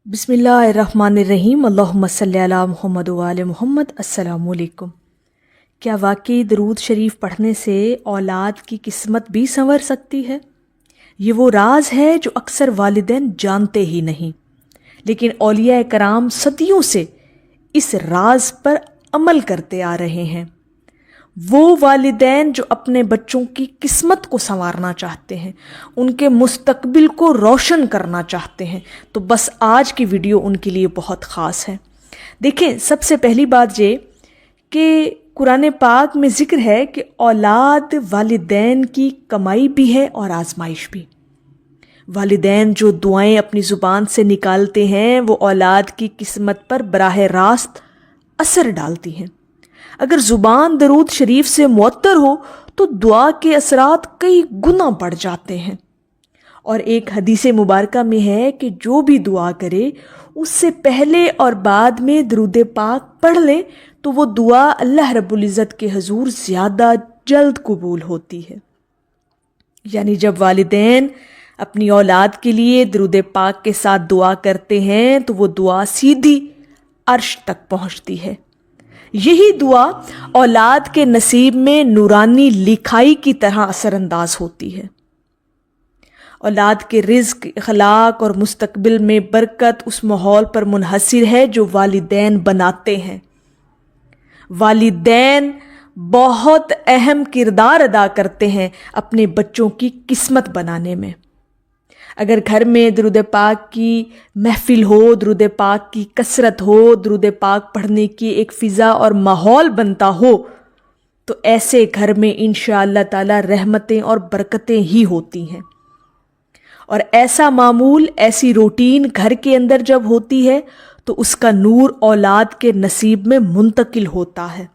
बिस्मिल्लाहिर्रहमानिर्रहीम अल्लाहुम्मा सल्ली अला मुहम्मद व आले मुहम्मद। अस्सलामु अलैकुम। क्या वाकई दरूद शरीफ पढ़ने से औलाद की किस्मत भी संवर सकती है? ये वो राज है जो अक्सर वालिदैन जानते ही नहीं, लेकिन औलिया कराम सदियों से इस राज पर अमल करते आ रहे हैं। वो वालिदैन जो अपने बच्चों की किस्मत को संवारना चाहते हैं, उनके मुस्तकबिल को रोशन करना चाहते हैं, तो बस आज की वीडियो उनके लिए बहुत ख़ास है। देखें, सबसे पहली बात ये कि कुरान पाक में ज़िक्र है कि औलाद वालिदैन की कमाई भी है और आजमाइश भी। वालिदैन जो दुआएं अपनी ज़ुबान से निकालते हैं वो औलाद की किस्मत पर बराह रास्त असर डालती हैं। अगर ज़ुबान दरूद शरीफ से मुअत्तर हो तो दुआ के असरात कई गुना बढ़ जाते हैं। और एक हदीस मुबारका में है कि जो भी दुआ करे उससे पहले और बाद में दरूद पाक पढ़ ले तो वो दुआ अल्लाह रब्बुल इज़्ज़त के हजूर ज़्यादा जल्द कबूल होती है। यानी जब वालिदैन अपनी औलाद के लिए दरूद पाक के साथ दुआ करते हैं तो वो दुआ सीधी अर्श तक पहुँचती है। यही दुआ औलाद के नसीब में नूरानी लिखाई की तरह असरअंदाज होती है। औलाद के रिज़्क, अखलाक और मुस्तकबिल में बरकत उस माहौल पर मुनहसिर है जो वालिदैन बनाते हैं। वालिदैन बहुत अहम किरदार अदा करते हैं अपने बच्चों की किस्मत बनाने में। अगर घर में दरूद पाक की महफिल हो, दरूद पाक की कसरत हो, दरूद पाक पढ़ने की एक फ़िज़ा और माहौल बनता हो तो ऐसे घर में इंशाअल्लाह ताला रहमतें और बरकतें ही होती हैं। और ऐसा मामूल, ऐसी रूटीन घर के अंदर जब होती है तो उसका नूर औलाद के नसीब में मुंतकिल होता है।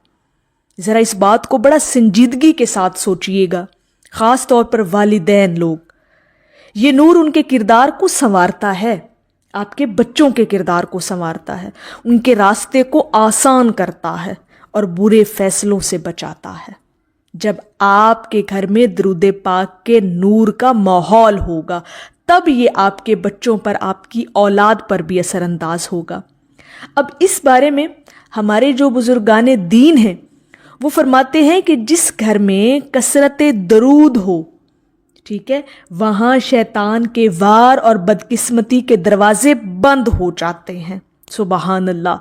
ज़रा इस बात को बड़ा संजीदगी के साथ सोचिएगा, ख़ास तौर पर वालिदैन लोग। ये नूर उनके किरदार को संवारता है, आपके बच्चों के किरदार को संवारता है, उनके रास्ते को आसान करता है और बुरे फैसलों से बचाता है। जब आपके घर में दरूद पाक के नूर का माहौल होगा तब ये आपके बच्चों पर, आपकी औलाद पर भी असरअंदाज होगा। अब इस बारे में हमारे जो बुजुर्गाने दीन हैं वो फरमाते हैं कि जिस घर में कसरत दरूद हो, ठीक है, वहाँ शैतान के वार और बदकिस्मती के दरवाजे बंद हो जाते हैं। सुबहान अल्लाह।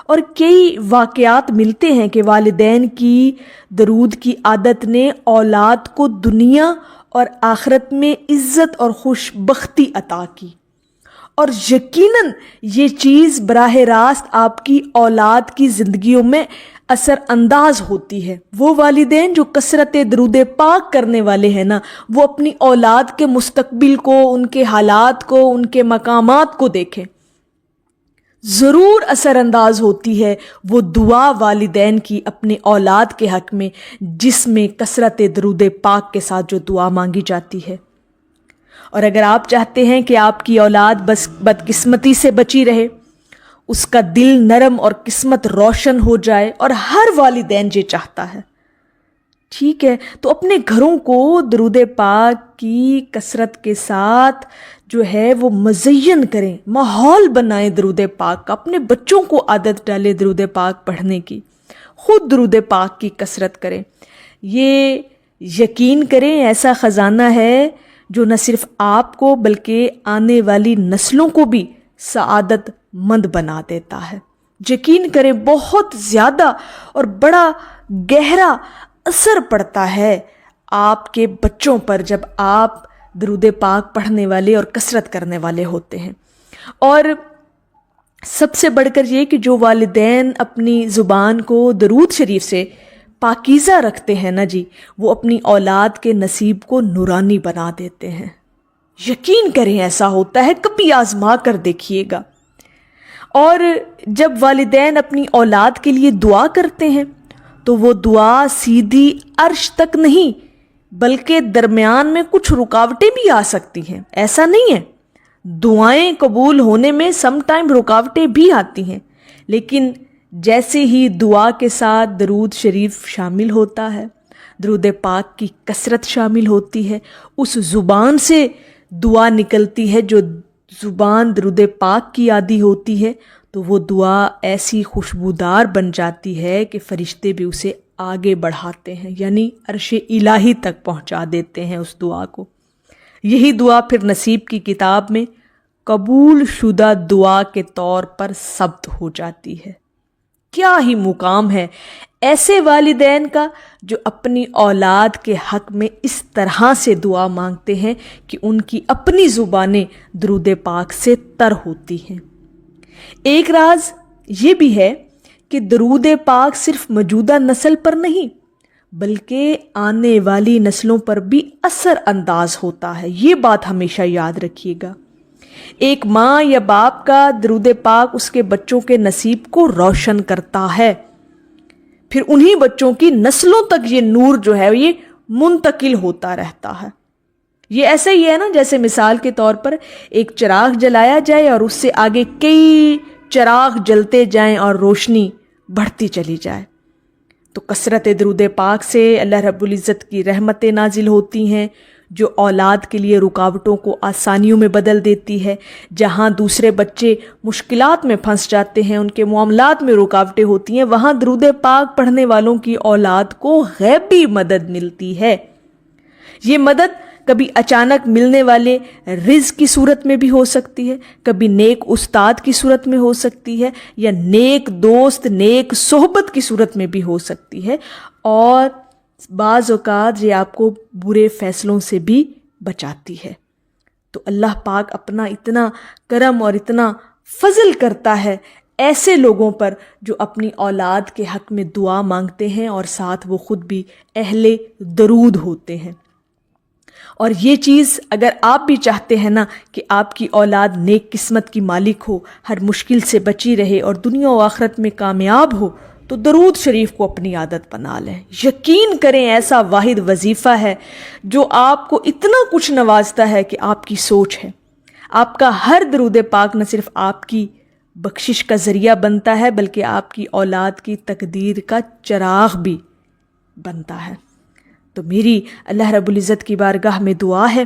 और कई वाक़यात मिलते हैं कि वालिदैन की दरूद की आदत ने औलाद को दुनिया और आखिरत में इज़्ज़त और खुशबख्ती अता की। और यकीनन ये चीज़ बराह रास्त आपकी औलाद की ज़िंदगियों में असर अंदाज होती है। वो वालिदैन जो कसरत दरूद पाक करने वाले हैं ना, वो अपनी औलाद के मुस्तकबिल को, उनके हालात को, उनके मकामात को देखें, ज़रूर असर अंदाज होती है वो दुआ वालिदैन की अपने औलाद के हक़ में, जिसमें कसरत दरूद पाक के साथ जो दुआ मांगी जाती है। और अगर आप चाहते हैं कि आपकी औलाद बस बदकिस्मती से बची रहे, उसका दिल नरम और किस्मत रोशन हो जाए, और हर वालिदैन ये चाहता है, ठीक है, तो अपने घरों को दरूद पाक की कसरत के साथ जो है वो मज़य्यन करें, माहौल बनाएं दरूद पाक का, अपने बच्चों को आदत डालें दरूद पाक पढ़ने की, खुद दरूद पाक की कसरत करें। ये यकीन करें ऐसा ख़जाना है जो न सिर्फ आपको बल्कि आने वाली नस्लों को भी सआदत मंद बना देता है। यकीन करें बहुत ज़्यादा और बड़ा गहरा असर पड़ता है आपके बच्चों पर जब आप दरूद पाक पढ़ने वाले और कसरत करने वाले होते हैं। और सबसे बढ़कर ये कि जो वालिदैन अपनी ज़ुबान को दरूद शरीफ से पाकीज़ा रखते हैं ना जी, वो अपनी औलाद के नसीब को नूरानी बना देते हैं। यकीन करें ऐसा होता है, कभी आजमा कर देखिएगा। और जब वालिदैन अपनी औलाद के लिए दुआ करते हैं तो वो दुआ सीधी अर्श तक नहीं बल्कि दरमियान में कुछ रुकावटें भी आ सकती हैं। ऐसा नहीं है, दुआएं कबूल होने में सम टाइम रुकावटें भी आती हैं, लेकिन जैसे ही दुआ के साथ दरूद शरीफ शामिल होता है, दरूद पाक की कसरत शामिल होती है, उस ज़ुबान से दुआ निकलती है जो زبان درود پاک کی عادی ہوتی ہے تو وہ دعا ایسی خوشبودار بن جاتی ہے کہ فرشتے بھی اسے آگے بڑھاتے ہیں، یعنی عرش الہی تک پہنچا دیتے ہیں اس دعا کو۔ یہی دعا پھر نصیب کی کتاب میں قبول شدہ دعا کے طور پر ثبت ہو جاتی ہے۔ کیا ہی مقام ہے ایسے والدین کا جو اپنی اولاد کے حق میں اس طرح سے دعا مانگتے ہیں کہ ان کی اپنی زبانیں درود پاک سے تر ہوتی ہیں۔ ایک راز یہ بھی ہے کہ درود پاک صرف موجودہ نسل پر نہیں بلکہ آنے والی نسلوں پر بھی اثر انداز ہوتا ہے۔ یہ بات ہمیشہ یاد رکھیے گا۔ ایک ماں یا باپ کا درود پاک اس کے بچوں کے نصیب کو روشن کرتا ہے، پھر انہی بچوں کی نسلوں تک یہ نور جو ہے یہ منتقل ہوتا رہتا ہے۔ یہ ایسا ہی ہے نا جیسے مثال کے طور پر ایک چراغ جلایا جائے اور اس سے آگے کئی چراغ جلتے جائیں اور روشنی بڑھتی چلی جائے۔ تو کثرت درود پاک سے اللہ رب العزت کی رحمتیں نازل ہوتی ہیں جو اولاد کے لیے رکاوٹوں کو آسانیوں میں بدل دیتی ہے۔ جہاں دوسرے بچے مشکلات میں پھنس جاتے ہیں، ان کے معاملات میں رکاوٹیں ہوتی ہیں، وہاں درود پاک پڑھنے والوں کی اولاد کو غیبی مدد ملتی ہے۔ یہ مدد کبھی اچانک ملنے والے رزق کی صورت میں بھی ہو سکتی ہے، کبھی نیک استاد کی صورت میں ہو سکتی ہے، یا نیک دوست نیک صحبت کی صورت میں بھی ہو سکتی ہے، اور بعض اوقات یہ آپ کو برے فیصلوں سے بھی بچاتی ہے۔ تو اللہ پاک اپنا اتنا کرم اور اتنا فضل کرتا ہے ایسے لوگوں پر جو اپنی اولاد کے حق میں دعا مانگتے ہیں اور ساتھ وہ خود بھی اہل درود ہوتے ہیں۔ اور یہ چیز اگر آپ بھی چاہتے ہیں نا کہ آپ کی اولاد نیک قسمت کی مالک ہو، ہر مشکل سے بچی رہے اور دنیا و آخرت میں کامیاب ہو، تو درود شریف کو اپنی عادت بنا لیں۔ یقین کریں ایسا واحد وظیفہ ہے جو آپ کو اتنا کچھ نوازتا ہے کہ آپ کی سوچ ہے۔ آپ کا ہر درود پاک نہ صرف آپ کی بخشش کا ذریعہ بنتا ہے بلکہ آپ کی اولاد کی تقدیر کا چراغ بھی بنتا ہے۔ تو میری اللہ رب العزت کی بارگاہ میں دعا ہے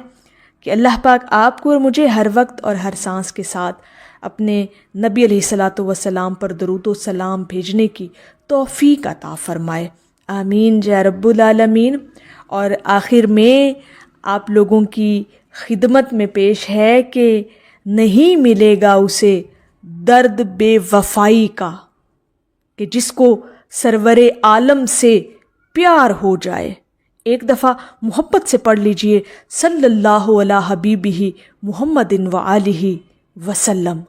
کہ اللہ پاک آپ کو اور مجھے ہر وقت اور ہر سانس کے ساتھ اپنے نبی علیہ الصلاۃ والسلام پر درود و سلام بھیجنے کی توفیق عطا فرمائے، آمین یا رب العالمین۔ اور آخر میں آپ لوگوں کی خدمت میں پیش ہے کہ نہیں ملے گا اسے درد بے وفائی کا کہ جس کو سرور عالم سے پیار ہو جائے۔ ایک دفعہ محبت سے پڑھ لیجئے، صلی اللہ علی حبیبہ محمد و آلہ وسلم۔